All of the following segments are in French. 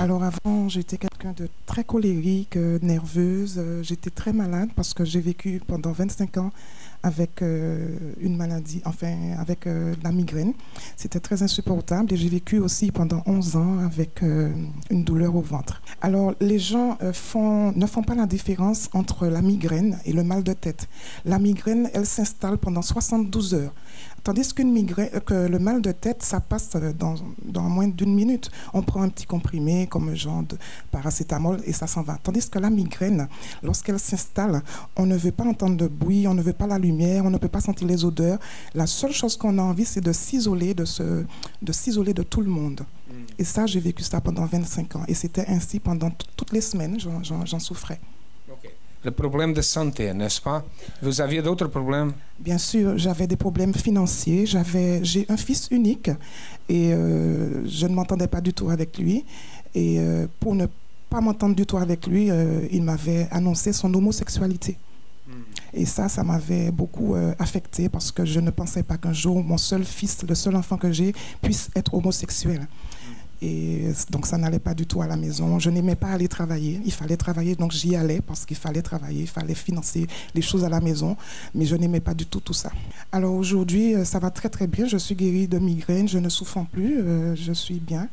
Alors avant, j'étais quelqu'un de très colérique, nerveuse. J'étais très malade parce que j'ai vécu pendant 25 ans avec une maladie, enfin avec la migraine. C'était très insupportable et j'ai vécu aussi pendant 11 ans avec une douleur au ventre. Alors les gens ne font pas la différence entre la migraine et le mal de tête. La migraine, elle s'installe pendant 72 heures. Tandis qu'une migraine, que le mal de tête, ça passe dans moins d'une minute. On prend un petit comprimé comme un genre de paracétamol et ça s'en va. Tandis que la migraine, lorsqu'elle s'installe, on ne veut pas entendre de bruit, on ne veut pas la lumière, on ne peut pas sentir les odeurs. La seule chose qu'on a envie, c'est de s'isoler de tout le monde. Et ça, j'ai vécu ça pendant 25 ans. Et c'était ainsi pendant toutes les semaines, j'en souffrais. Le problème de santé, n'est-ce pas? Vous aviez d'autres problèmes? Bien sûr, j'avais des problèmes financiers. J'ai un fils unique et je ne m'entendais pas du tout avec lui. Et pour ne pas m'entendre du tout avec lui, il m'avait annoncé son homosexualité. Et ça m'avait beaucoup affecté parce que je ne pensais pas qu'un jour, mon seul fils, le seul enfant que j'ai, puisse être homosexuel. Et donc, ça n'allait pas du tout à la maison. Je n'aimais pas aller travailler. Il fallait travailler, donc j'y allais parce qu'il fallait travailler, il fallait financer les choses à la maison. Mais je n'aimais pas du tout ça. Alors aujourd'hui, ça va très très bien. Je suis guérie de migraine, je ne souffre plus, je suis bien.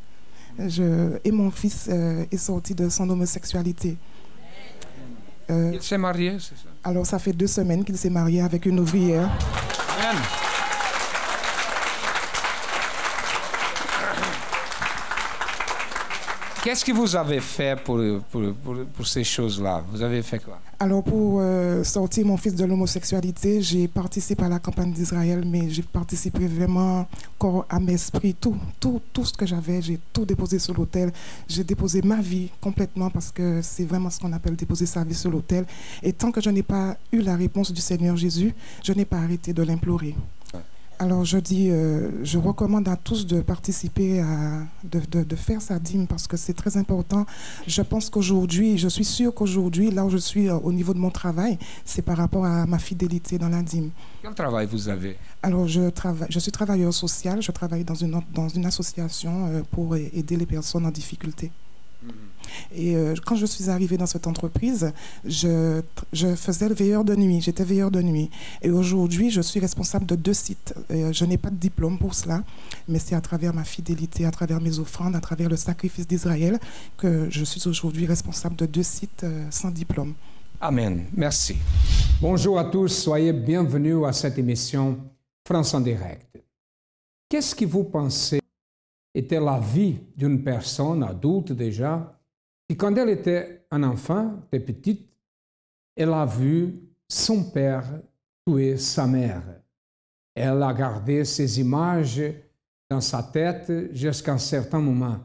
Et mon fils est sorti de son homosexualité. Il s'est marié, c'est ça? Alors, ça fait 2 semaines qu'il s'est marié avec une ouvrière. Amen. Qu'est-ce que vous avez fait pour ces choses-là? Vous avez fait quoi? Alors, pour sortir mon fils de l'homosexualité, j'ai participé à la campagne d'Israël, mais j'ai participé vraiment corps, âme, esprit, tout ce que j'avais, j'ai tout déposé sur l'autel. J'ai déposé ma vie complètement parce que c'est vraiment ce qu'on appelle déposer sa vie sur l'autel. Et tant que je n'ai pas eu la réponse du Seigneur Jésus, je n'ai pas arrêté de l'implorer. Alors je recommande à tous de participer, de faire sa dîme parce que c'est très important. Je pense qu'aujourd'hui, je suis sûre qu'aujourd'hui, là où je suis au niveau de mon travail, c'est par rapport à ma fidélité dans la dîme. Quel travail vous avez? Alors je suis travailleur social, je travaille dans une association pour aider les personnes en difficulté. Et quand je suis arrivée dans cette entreprise, je faisais le veilleur de nuit, j'étais veilleur de nuit. Et aujourd'hui, je suis responsable de 2 sites. Je n'ai pas de diplôme pour cela, mais c'est à travers ma fidélité, à travers mes offrandes, à travers le sacrifice d'Israël que je suis aujourd'hui responsable de 2 sites sans diplôme. Amen. Merci. Bonjour à tous, soyez bienvenus à cette émission France en direct. Qu'est-ce que vous pensez était la vie d'une personne adulte déjà, et quand elle était un enfant, était petite, elle a vu son père tuer sa mère. Elle a gardé ces images dans sa tête jusqu'à un certain moment.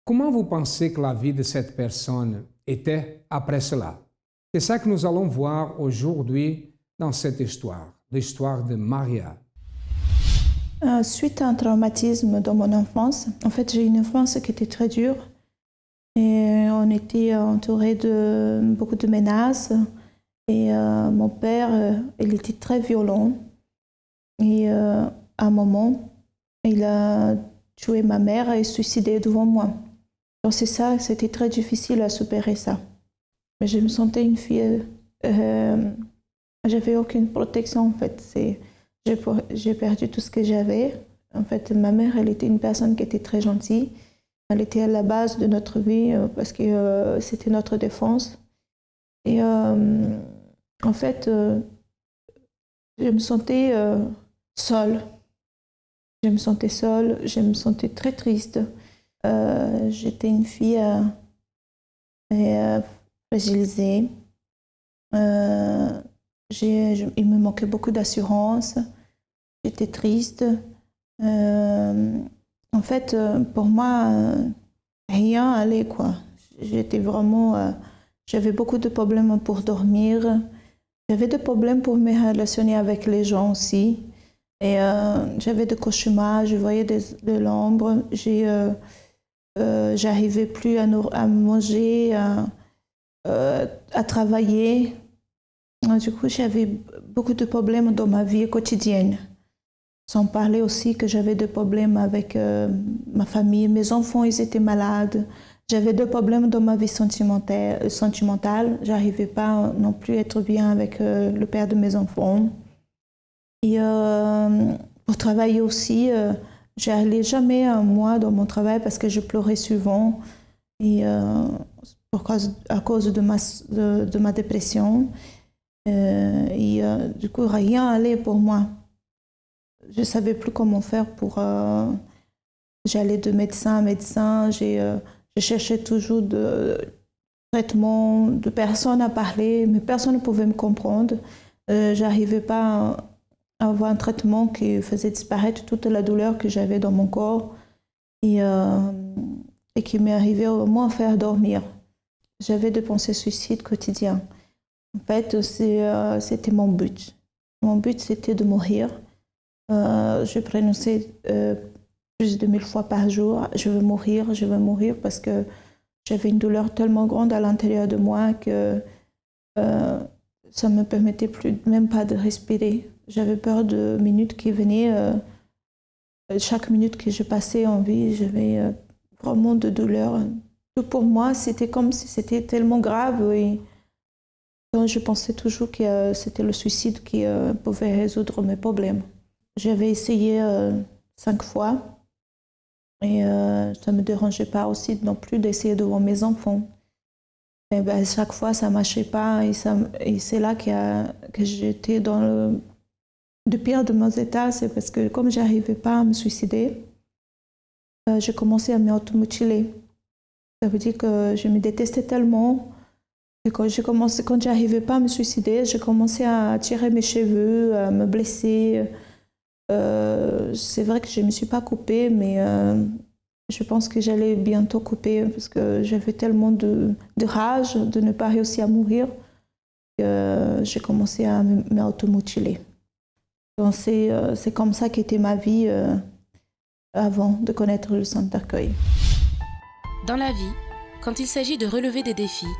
Comment vous pensez que la vie de cette personne était après cela? C'est ça que nous allons voir aujourd'hui dans cette histoire, l'histoire de Maria. Suite à un traumatisme dans mon enfance, en fait j'ai une enfance qui était très dure et on était entouré de beaucoup de menaces et mon père, il était très violent et à un moment il a tué ma mère et suicidé devant moi. Donc c'est ça, c'était très difficile à supérer ça. Mais je me sentais une fille, j'avais aucune protection en fait. J'ai perdu tout ce que j'avais. En fait, ma mère, elle était une personne qui était très gentille. Elle était à la base de notre vie parce que c'était notre défense. Et en fait, je me sentais seule. Je me sentais seule, je me sentais très triste. J'étais une fille fragilisée. Il me manquait beaucoup d'assurance, j'étais triste. En fait, pour moi, rien allait, quoi. J'étais vraiment... j'avais beaucoup de problèmes pour dormir. J'avais des problèmes pour me relationner avec les gens aussi. Et j'avais des cauchemars, je voyais de l'ombre. J'arrivais plus à manger, à travailler. Du coup, j'avais beaucoup de problèmes dans ma vie quotidienne. Sans parler aussi que j'avais des problèmes avec ma famille. Mes enfants, ils étaient malades. J'avais deux problèmes dans ma vie sentimentale. J'arrivais pas non plus à être bien avec le père de mes enfants. Et pour travailler aussi, j'allais jamais un mois dans mon travail parce que je pleurais souvent et à cause de ma dépression. Du coup, rien allait pour moi. Je ne savais plus comment faire pour... J'allais de médecin à médecin, je cherchais toujours de traitement, de personnes à parler, mais personne ne pouvait me comprendre. J'arrivais pas à avoir un traitement qui faisait disparaître toute la douleur que j'avais dans mon corps et qui m'arrivait au moins à faire dormir. J'avais des pensées suicides quotidiennes. En fait, c'était mon but. Mon but, c'était de mourir. Je prononçais plus de 1000 fois par jour, je veux mourir parce que j'avais une douleur tellement grande à l'intérieur de moi que ça ne me permettait plus même pas de respirer. J'avais peur de minutes qui venaient. Chaque minute que je passais en vie, j'avais vraiment de douleur. Tout pour moi, c'était comme si c'était tellement grave. Et je pensais toujours que c'était le suicide qui pouvait résoudre mes problèmes. J'avais essayé 5 fois. Et ça ne me dérangeait pas aussi non plus d'essayer devant mes enfants. Et ben, chaque fois, ça ne marchait pas. Et c'est là que j'étais dans le pire de mes états. C'est parce que comme je n'arrivais pas à me suicider, j'ai commencé à m'automutiler. Ça veut dire que je me détestais tellement que quand je n'arrivais pas à me suicider, j'ai commencé à tirer mes cheveux, à me blesser. C'est vrai que je ne me suis pas coupée, mais je pense que j'allais bientôt couper parce que j'avais tellement de rage de ne pas réussir à mourir que j'ai commencé à m'automutiler. Donc c'est comme ça qu'était ma vie avant de connaître le centre d'accueil. Dans la vie, quand il s'agit de relever des défis,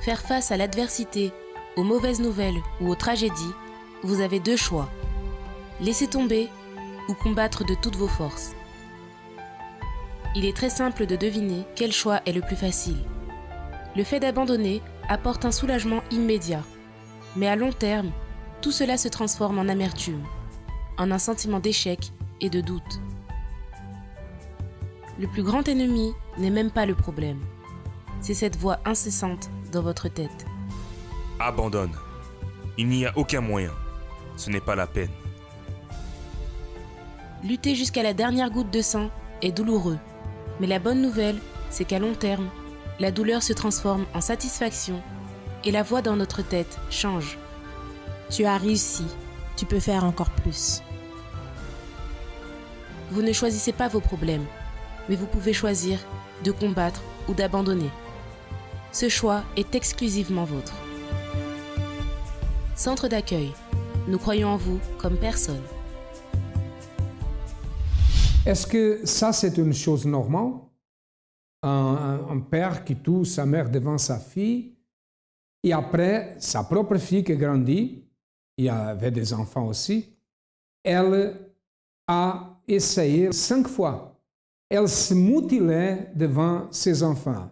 faire face à l'adversité, aux mauvaises nouvelles ou aux tragédies, vous avez 2 choix. Laisser tomber ou combattre de toutes vos forces. Il est très simple de deviner quel choix est le plus facile. Le fait d'abandonner apporte un soulagement immédiat. Mais à long terme, tout cela se transforme en amertume, en un sentiment d'échec et de doute. Le plus grand ennemi n'est même pas le problème. C'est cette voix incessante dans votre tête. Abandonne. Il n'y a aucun moyen. Ce n'est pas la peine. Lutter jusqu'à la dernière goutte de sang est douloureux. Mais la bonne nouvelle, c'est qu'à long terme, la douleur se transforme en satisfaction et la voix dans notre tête change. Tu as réussi. Tu peux faire encore plus. Vous ne choisissez pas vos problèmes, mais vous pouvez choisir de combattre ou d'abandonner. Ce choix est exclusivement vôtre. Centre d'accueil. Nous croyons en vous comme personne. Est-ce que ça, c'est une chose normale? Un père qui tue sa mère devant sa fille, et après, sa propre fille qui grandit, il y avait des enfants aussi, elle a essayé 5 fois. Elle se mutilait devant ses enfants.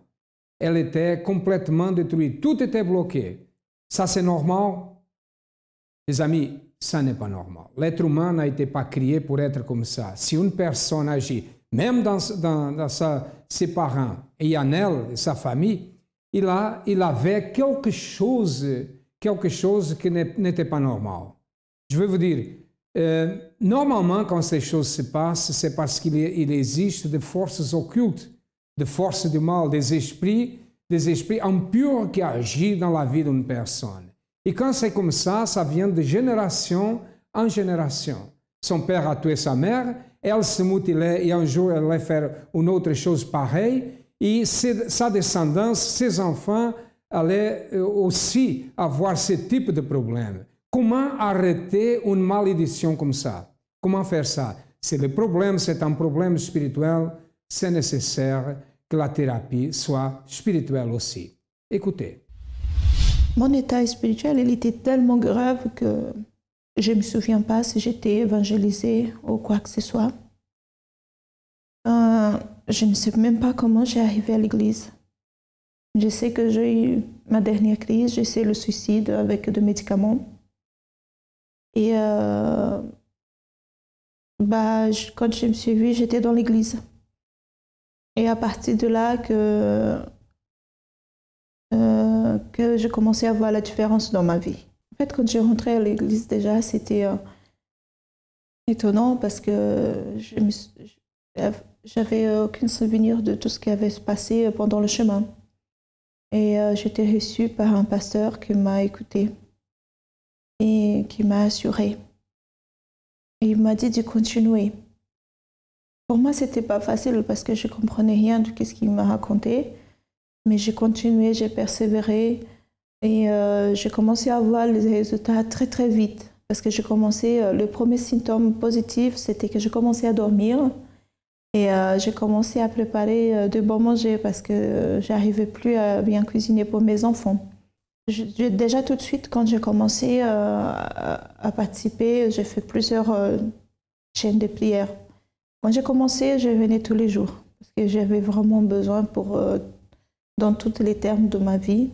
Elle était complètement détruite. Tout était bloqué. Ça, c'est normal? Les amis, ça n'est pas normal. L'être humain n'a été pas créé pour être comme ça. Si une personne agit, même dans ses parents et en elle, sa famille, il avait quelque chose qui n'était pas normal. Je veux vous dire, normalement, quand ces choses se passent, c'est parce qu'il existe des forces occultes, des forces du mal, des esprits impurs qui agissent dans la vie d'une personne. Et quand c'est comme ça vient de génération en génération. Son père a tué sa mère, elle se mutilait et un jour elle allait faire une autre chose pareille. Et sa descendance, ses enfants, allaient aussi avoir ce type de problème. Comment arrêter une malédiction comme ça? Comment faire ça? Si le problème, c'est un problème spirituel, c'est nécessaire que la thérapie soit spirituelle aussi. Écoutez. Mon état spirituel, il était tellement grave que je ne me souviens pas si j'étais évangélisée ou quoi que ce soit. Je ne sais même pas comment j'ai arrivé à l'église. Je sais que j'ai eu ma dernière crise, j'ai essayé le suicide avec des médicaments. Et quand je me suis vue, j'étais dans l'église. Et à partir de là que j'ai commencé à voir la différence dans ma vie. En fait, quand j'ai rentré à l'église déjà, c'était étonnant parce que j'avais aucun souvenir de tout ce qui avait se passé pendant le chemin. Et j'étais reçue par un pasteur qui m'a écoutée et qui m'a assurée. Et il m'a dit de continuer. Pour moi, c'était pas facile parce que je comprenais rien de ce qu'il m'a raconté. Mais j'ai continué, j'ai persévéré et j'ai commencé à voir les résultats très très vite. Parce que j'ai commencé, le premier symptôme positif, c'était que j'ai commencé à dormir et j'ai commencé à préparer de bon manger parce que j'arrivais plus à bien cuisiner pour mes enfants. Déjà tout de suite, quand j'ai commencé à participer, j'ai fait plusieurs chaînes de prières. Quand j'ai commencé, je venais tous les jours parce que j'avais vraiment besoin dans tous les termes de ma vie.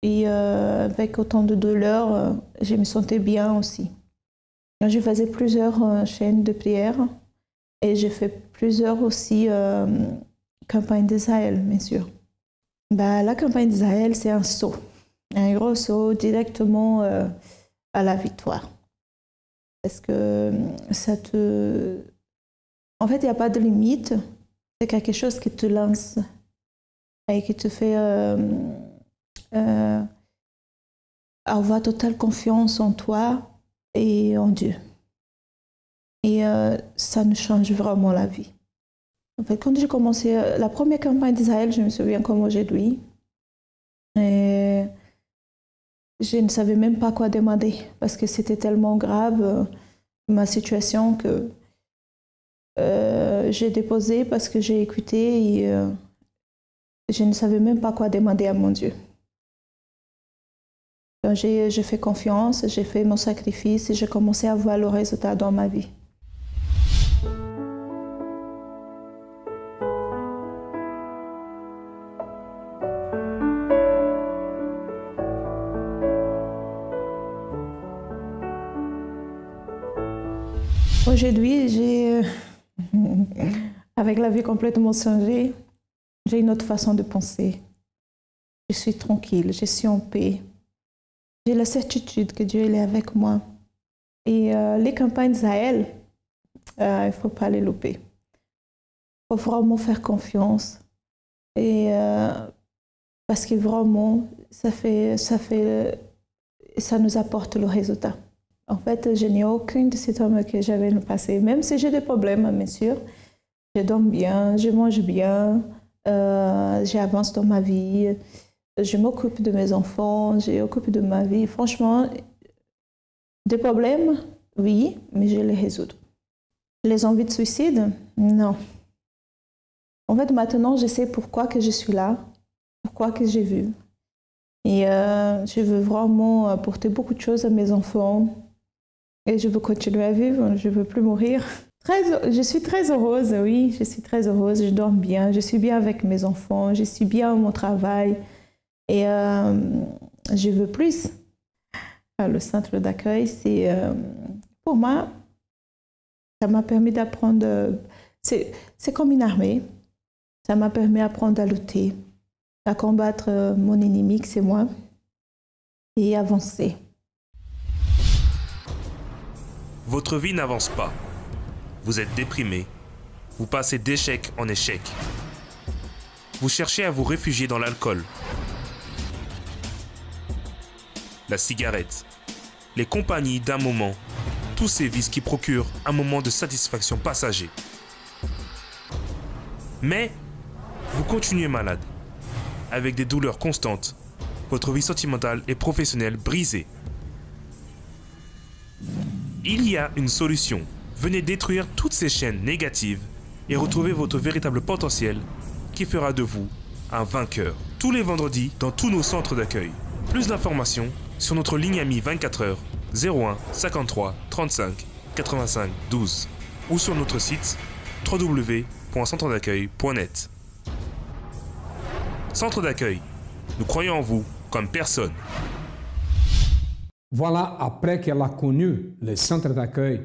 Et avec autant de douleur, je me sentais bien aussi. Je faisais plusieurs chaînes de prières et j'ai fait plusieurs aussi campagnes d'Israël, bien sûr. La campagne d'Israël, c'est un saut, un gros saut directement à la victoire. Parce que en fait, il n'y a pas de limite. C'est quelque chose qui te lance et qui te fait avoir totale confiance en toi et en Dieu. Et ça nous change vraiment la vie. En fait, quand j'ai commencé la première campagne d'Israël, je me souviens comme aujourd'hui. Et je ne savais même pas quoi demander parce que c'était tellement grave ma situation que j'ai déposé parce que j'ai écouté et je ne savais même pas quoi demander à mon Dieu. J'ai fait confiance, j'ai fait mon sacrifice et j'ai commencé à voir le résultat dans ma vie. Aujourd'hui, avec la vie complètement changée, j'ai une autre façon de penser. Je suis tranquille, je suis en paix. J'ai la certitude que Dieu est avec moi. Et les campagnes d'Israël, il ne faut pas les louper. Il faut vraiment faire confiance. Et, parce que vraiment, ça nous apporte le résultat. En fait, je n'ai aucun de ces symptômes que j'avais dans le passé. Même si j'ai des problèmes, bien sûr. Je dors bien, je mange bien, j'avance dans ma vie. Je m'occupe de mes enfants, je m'occupe de ma vie. Franchement, des problèmes, oui, mais je les résous. Les envies de suicide, non. En fait, maintenant, je sais pourquoi que je suis là, pourquoi que j'ai vu. Et je veux vraiment apporter beaucoup de choses à mes enfants. Et je veux continuer à vivre, je ne veux plus mourir. Je suis très heureuse, oui, je suis très heureuse. Je dors bien, je suis bien avec mes enfants, je suis bien à mon travail. Et je veux plus. Le centre d'accueil, c'est pour moi, ça m'a permis d'apprendre. C'est comme une armée. Ça m'a permis d'apprendre à lutter, à combattre mon ennemi, c'est moi, et avancer. Votre vie n'avance pas. Vous êtes déprimé. Vous passez d'échec en échec. Vous cherchez à vous réfugier dans l'alcool, la cigarette, les compagnies d'un moment, tous ces vices qui procurent un moment de satisfaction passager. Mais vous continuez malade, avec des douleurs constantes, votre vie sentimentale et professionnelle brisée. Il y a une solution. Venez détruire toutes ces chaînes négatives et retrouver votre véritable potentiel qui fera de vous un vainqueur. Tous les vendredis dans tous nos centres d'accueil. Plus d'informations sur notre ligne amie 24 heures 01 53 35 85 12 ou sur notre site www.centredaccueil.net. Centre d'accueil, nous croyons en vous comme personne. Voilà, après qu'elle a connu le centre d'accueil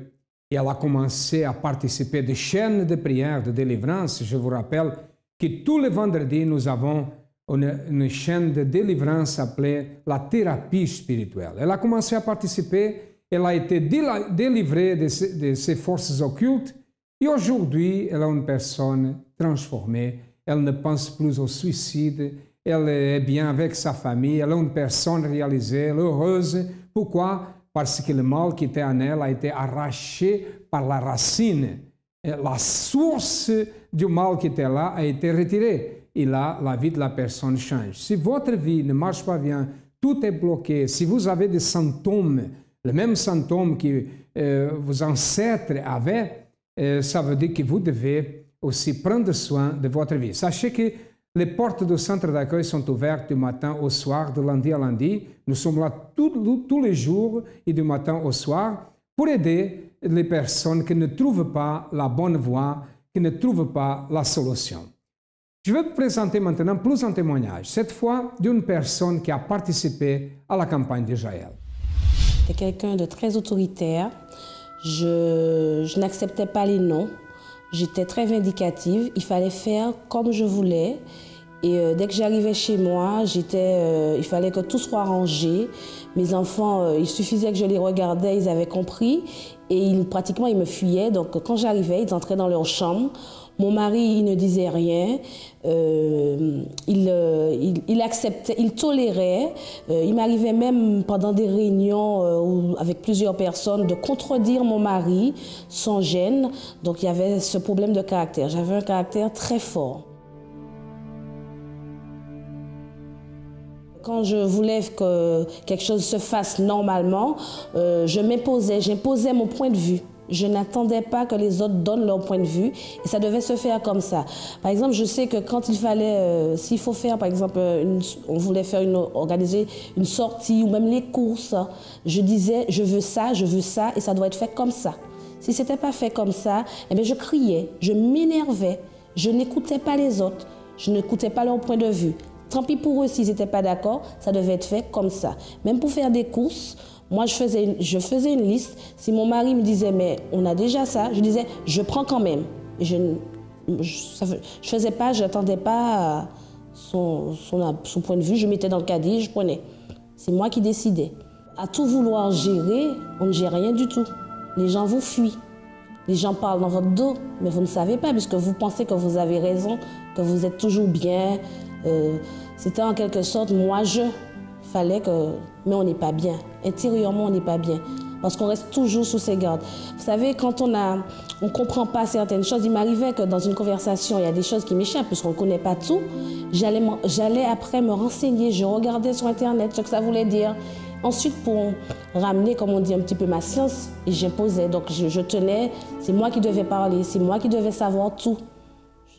et elle a commencé à participer des chaînes de prière, de délivrance, je vous rappelle que tous les vendredis, nous avons une chaîne de délivrance appelée la thérapie spirituelle. Elle a commencé à participer, elle a été délivrée de ses forces occultes et aujourd'hui, elle est une personne transformée. Elle ne pense plus au suicide, elle est bien avec sa famille, elle est une personne réalisée, elle est heureuse. Pourquoi? Parce que le mal qui était en elle a été arraché par la racine. La source du mal qui était là a été retirée. Et là, la vie de la personne change. Si votre vie ne marche pas bien, tout est bloqué, si vous avez des symptômes, les mêmes symptômes que vos ancêtres avaient, ça veut dire que vous devez aussi prendre soin de votre vie. Sachez que les portes du centre d'accueil sont ouvertes du matin au soir, de lundi à lundi. Nous sommes là tous les jours et du matin au soir pour aider les personnes qui ne trouvent pas la bonne voie, qui ne trouvent pas la solution. Je vais vous présenter maintenant plus un témoignage, cette fois d'une personne qui a participé à la campagne d'Israël. J'étais quelqu'un de très autoritaire. Je n'acceptais pas les noms. J'étais très vindicative. Il fallait faire comme je voulais. Et dès que j'arrivais chez moi, il fallait que tout soit rangé. Mes enfants, il suffisait que je les regardais, ils avaient compris. Et pratiquement, ils me fuyaient. Donc quand j'arrivais, ils entraient dans leur chambre. Mon mari, il ne disait rien. Il acceptait, il tolérait. Il m'arrivait même pendant des réunions avec plusieurs personnes de contredire mon mari sans gêne. Donc il y avait ce problème de caractère. J'avais un caractère très fort. Quand je voulais que quelque chose se fasse normalement, j'imposais mon point de vue. Je n'attendais pas que les autres donnent leur point de vue et ça devait se faire comme ça. Par exemple, je sais que quand il fallait, s'il faut faire, par exemple, on voulait organiser une sortie ou même les courses, je disais, je veux ça et ça doit être fait comme ça. Si ce n'était pas fait comme ça, eh bien, je criais, je m'énervais, je n'écoutais pas les autres, je n'écoutais pas leur point de vue. Tant pis pour eux, s'ils n'étaient pas d'accord, ça devait être fait comme ça. Même pour faire des courses, moi, je faisais une liste. Si mon mari me disait, mais on a déjà ça, je disais, je prends quand même. Je faisais pas, je n'attendais pas son point de vue. Je mettais dans le caddie, je prenais. C'est moi qui décidais. À tout vouloir gérer, on ne gère rien du tout. Les gens vous fuient. Les gens parlent dans votre dos, mais vous ne savez pas, puisque vous pensez que vous avez raison, que vous êtes toujours bien. C'était en quelque sorte, mais on n'est pas bien. Intérieurement, on n'est pas bien. Parce qu'on reste toujours sous ses gardes. Vous savez, quand on ne comprend pas certaines choses, il m'arrivait que dans une conversation, il y a des choses qui m'échappent, puisqu'on ne connaît pas tout. J'allais après me renseigner, je regardais sur Internet ce que ça voulait dire. Ensuite, pour ramener, comme on dit, un petit peu ma science, et j'imposais. Donc, je tenais, c'est moi qui devais parler, c'est moi qui devais savoir tout.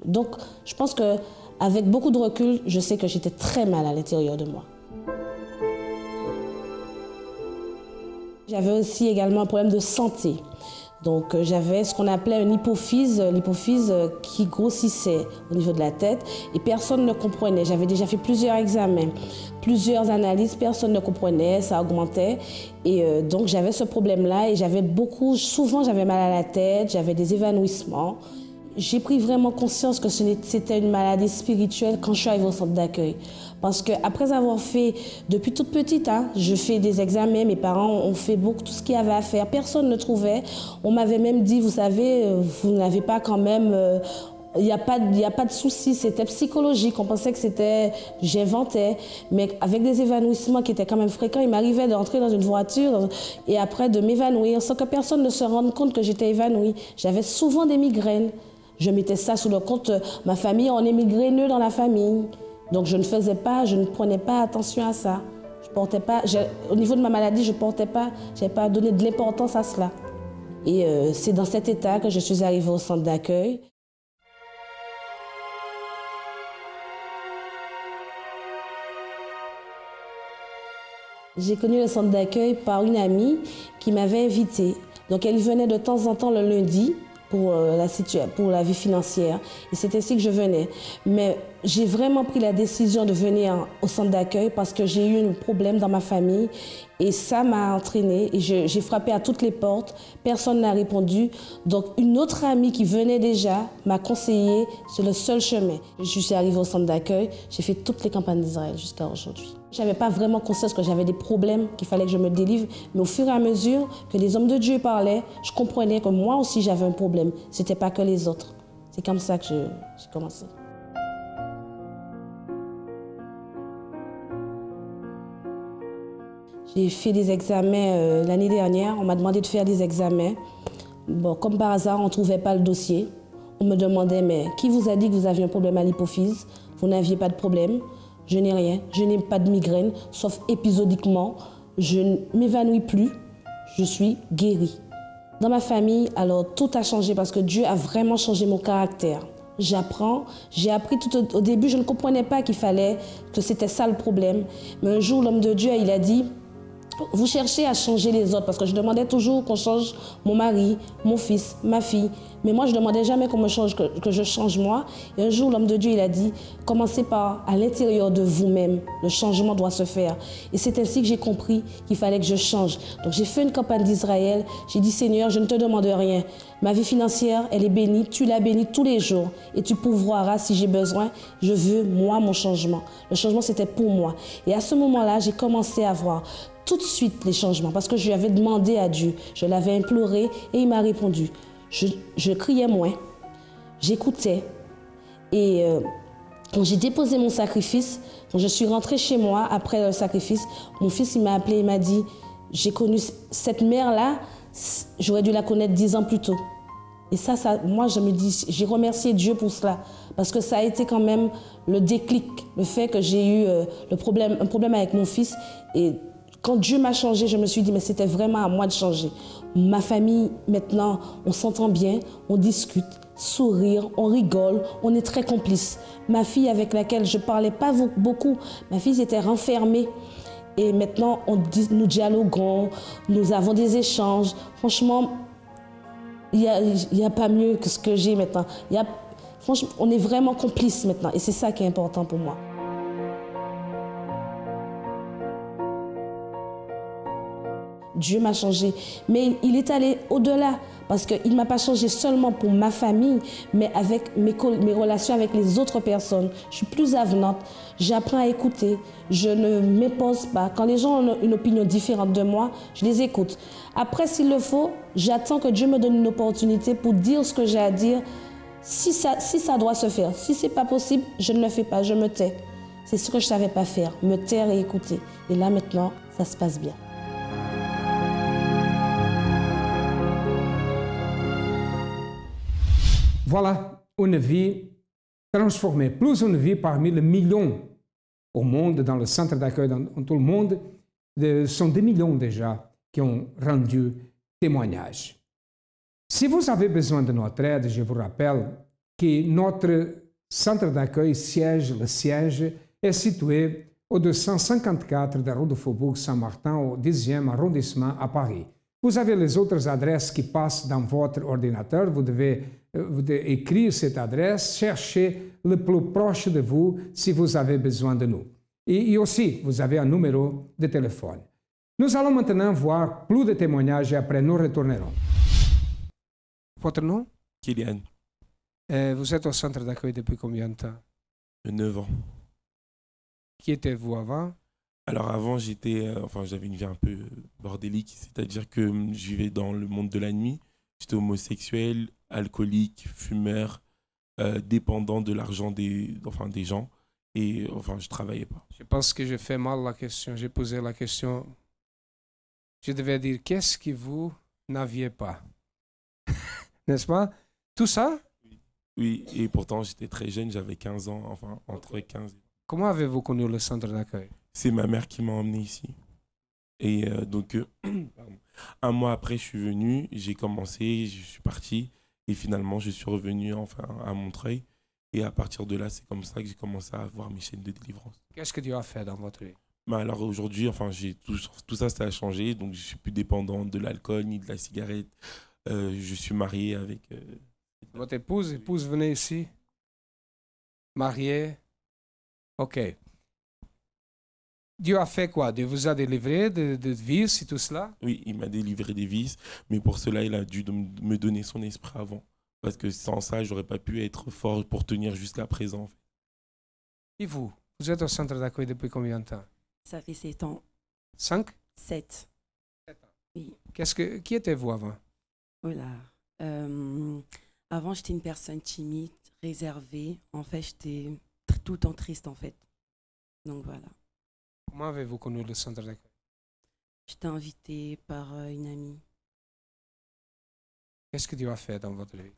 Donc, je pense qu'avec beaucoup de recul, je sais que j'étais très mal à l'intérieur de moi. J'avais aussi également un problème de santé. Donc j'avais ce qu'on appelait une hypophyse, l'hypophyse qui grossissait au niveau de la tête et personne ne comprenait. J'avais déjà fait plusieurs examens, plusieurs analyses, personne ne comprenait, ça augmentait. Et donc j'avais ce problème-là et souvent j'avais mal à la tête, j'avais des évanouissements. J'ai pris vraiment conscience que c'était une maladie spirituelle quand je suis arrivée au centre d'accueil. Parce qu'après avoir fait, depuis toute petite, je fais des examens, mes parents ont fait tout ce qu'il y avait à faire. Personne ne trouvait. On m'avait même dit, vous savez, vous n'avez pas quand même... Il n'y a pas de souci, c'était psychologique. On pensait que j'inventais. Mais avec des évanouissements qui étaient quand même fréquents, il m'arrivait d'entrer dans une voiture et après de m'évanouir sans que personne ne se rende compte que j'étais évanouie. J'avais souvent des migraines. Je mettais ça sous le compte, ma famille, on est migraineux dans la famille. Donc je ne prenais pas attention à ça. Au niveau de ma maladie, je n'avais pas donné de l'importance à cela. Et c'est dans cet état que je suis arrivée au centre d'accueil. J'ai connu le centre d'accueil par une amie qui m'avait invitée. Donc elle venait de temps en temps le lundi pour pour la vie financière. Et c'est ainsi que je venais. Mais j'ai vraiment pris la décision de venir au centre d'accueil parce que j'ai eu un problème dans ma famille. Et ça m'a entraînée et j'ai frappé à toutes les portes. Personne n'a répondu. Donc une autre amie qui venait déjà m'a conseillé sur le seul chemin. Je suis arrivée au centre d'accueil. J'ai fait toutes les campagnes d'Israël jusqu'à aujourd'hui. Je n'avais pas vraiment conscience que j'avais des problèmes, qu'il fallait que je me délivre. Mais au fur et à mesure que les hommes de Dieu parlaient, je comprenais que moi aussi j'avais un problème. Ce n'était pas que les autres. C'est comme ça que j'ai commencé. J'ai fait des examens l'année dernière. On m'a demandé de faire des examens. Bon, comme par hasard, on ne trouvait pas le dossier. On me demandait, mais qui vous a dit que vous aviez un problème à l'hypophyse? Vous n'aviez pas de problème. Je n'ai rien. Je n'ai pas de migraine, sauf épisodiquement. Je ne m'évanouis plus. Je suis guérie. Dans ma famille, alors tout a changé parce que Dieu a vraiment changé mon caractère. J'apprends, j'ai appris tout au début, je ne comprenais pas que c'était ça le problème. Mais un jour, l'homme de Dieu, il a dit, vous cherchez à changer les autres, parce que je demandais toujours qu'on change mon mari, mon fils, ma fille. Mais moi, je ne demandais jamais qu'on me change, que je change moi. Et un jour, l'homme de Dieu, il a dit, commencez par à l'intérieur de vous-même. Le changement doit se faire. Et c'est ainsi que j'ai compris qu'il fallait que je change. Donc j'ai fait une campagne d'Israël. J'ai dit, Seigneur, je ne te demande rien. Ma vie financière, elle est bénie. Tu la bénis tous les jours. Et tu pourvoiras si j'ai besoin. Je veux, moi, mon changement. Le changement, c'était pour moi. Et à ce moment-là, j'ai commencé à voir tout de suite les changements parce que je lui avais demandé à Dieu, je l'avais imploré et il m'a répondu. Je criais moins, j'écoutais et quand j'ai déposé mon sacrifice, quand je suis rentrée chez moi après le sacrifice, mon fils il m'a appelé, il m'a dit j'ai connu cette mère-là, j'aurais dû la connaître 10 ans plus tôt. Et ça, moi je me dis, j'ai remercié Dieu pour cela parce que ça a été quand même le déclic, le fait que j'ai eu un problème avec mon fils et quand Dieu m'a changé, je me suis dit, mais c'était vraiment à moi de changer. Ma famille, maintenant, on s'entend bien, on discute, sourire, on rigole, on est très complices. Ma fille avec laquelle je ne parlais pas beaucoup, ma fille était renfermée. Et maintenant, nous dialoguons, nous avons des échanges. Franchement, il n'y a pas mieux que ce que j'ai maintenant. Franchement, on est vraiment complices maintenant et c'est ça qui est important pour moi. Dieu m'a changé, mais il est allé au-delà parce qu'il ne m'a pas changé seulement pour ma famille, mais avec mes relations avec les autres personnes. Je suis plus avenante, j'apprends à écouter, je ne m'oppose pas. Quand les gens ont une opinion différente de moi, je les écoute. Après, s'il le faut, j'attends que Dieu me donne une opportunité pour dire ce que j'ai à dire. Si ça doit se faire, si ce n'est pas possible, je ne le fais pas, je me tais. C'est ce que je ne savais pas faire, me taire et écouter. Et là, maintenant, ça se passe bien. Voilà une vie transformée, plus une vie parmi les millions au monde, dans le centre d'accueil, dans tout le monde. Ce sont des millions déjà qui ont rendu témoignage. Si vous avez besoin de notre aide, je vous rappelle que notre centre d'accueil, le siège, est situé au 254 de la rue de Faubourg Saint-Martin, au 10e arrondissement à Paris. Vous avez les autres adresses qui passent dans votre ordinateur. Vous devez écrire cette adresse, chercher le plus proche de vous si vous avez besoin de nous. Et aussi, vous avez un numéro de téléphone. Nous allons maintenant voir plus de témoignages et après nous retournerons. Votre nom? Kylian. Vous êtes au centre d'accueil depuis combien de temps? 9 ans. Qui étiez-vous avant? Alors avant, j'avais une vie un peu bordélique, c'est-à-dire que je vivais dans le monde de la nuit. J'étais homosexuel, alcoolique, fumeur, dépendant de l'argent des gens. Et je travaillais pas. Je pense que j'ai fait mal la question. J'ai posé la question. Je devais dire, qu'est-ce que vous n'aviez pas? N'est-ce pas? Tout ça? Oui, et pourtant j'étais très jeune, j'avais 15 ans, entre 15 et... Comment avez-vous connu le centre d'accueil? C'est ma mère qui m'a emmené ici. Et un mois après, je suis venu, j'ai commencé, je suis parti. Et finalement, je suis revenu à Montreuil. Et à partir de là, c'est comme ça que j'ai commencé à avoir mes chaînes de délivrance. Qu'est-ce que Dieu a fait dans votre vie? Alors aujourd'hui, tout ça a changé. Donc je ne suis plus dépendant de l'alcool ni de la cigarette. Je suis marié avec... Votre épouse, venez ici. Mariée. OK. Dieu a fait quoi? Dieu vous a délivré de vices et tout cela? Oui, il m'a délivré des vices, mais pour cela, il a dû me donner son esprit avant. Parce que sans ça, j'aurais pas pu être fort pour tenir jusqu'à présent. En fait. Et vous? Vous êtes au centre d'accueil depuis combien de temps? Ça fait 7 ans. 5? 7. 7 ans. Oui. Qui étiez-vous avant? Oh là. Avant, j'étais une personne timide, réservée. En fait, j'étais tout le temps triste, en fait. Donc voilà. Comment avez-vous connu le centre d'accueil? J'étais invitée par une amie. Qu'est-ce que Dieu a fait dans votre vie?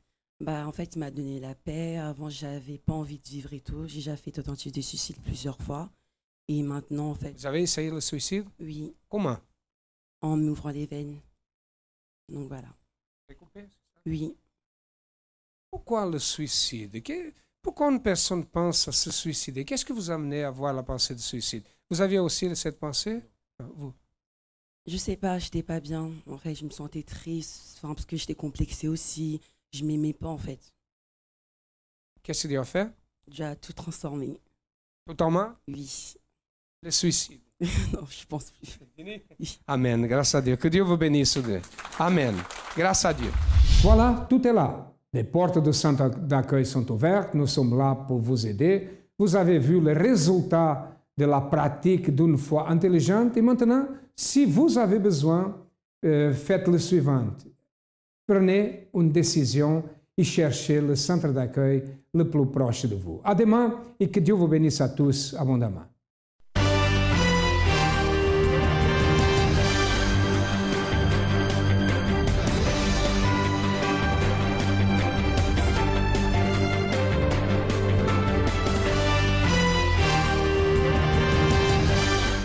En fait, il m'a donné la paix. Avant, j'avais pas envie de vivre et tout. J'ai déjà fait tentative de suicide plusieurs fois. Et maintenant, en fait... Vous avez essayé le suicide? Oui. Comment? En m'ouvrant les veines. Donc voilà. Découpé, c'est ça? Oui. Pourquoi le suicide? Pourquoi une personne pense à se suicider? Qu'est-ce que vous a amené à avoir la pensée de suicide? Vous aviez aussi cette pensée? Vous? Je sais pas, j'étais pas bien. En fait, je me sentais triste, parce que j'étais complexée aussi. Je m'aimais pas, en fait. Qu'est-ce que Dieu a fait? Dieu a tout transformé. Tout en main? Oui. Le suicide. Non, je pense plus. Amen. Grâce à Dieu. Que Dieu vous bénisse. Amen. Grâce à Dieu. Voilà, tout est là. Les portes du centre d'accueil sont ouvertes. Nous sommes là pour vous aider. Vous avez vu le résultat de la pratique d'une foi intelligente. Et maintenant, si vous avez besoin, faites le suivant. Prenez une décision et cherchez le centre d'accueil le plus proche de vous. À demain et que Dieu vous bénisse à tous abondamment.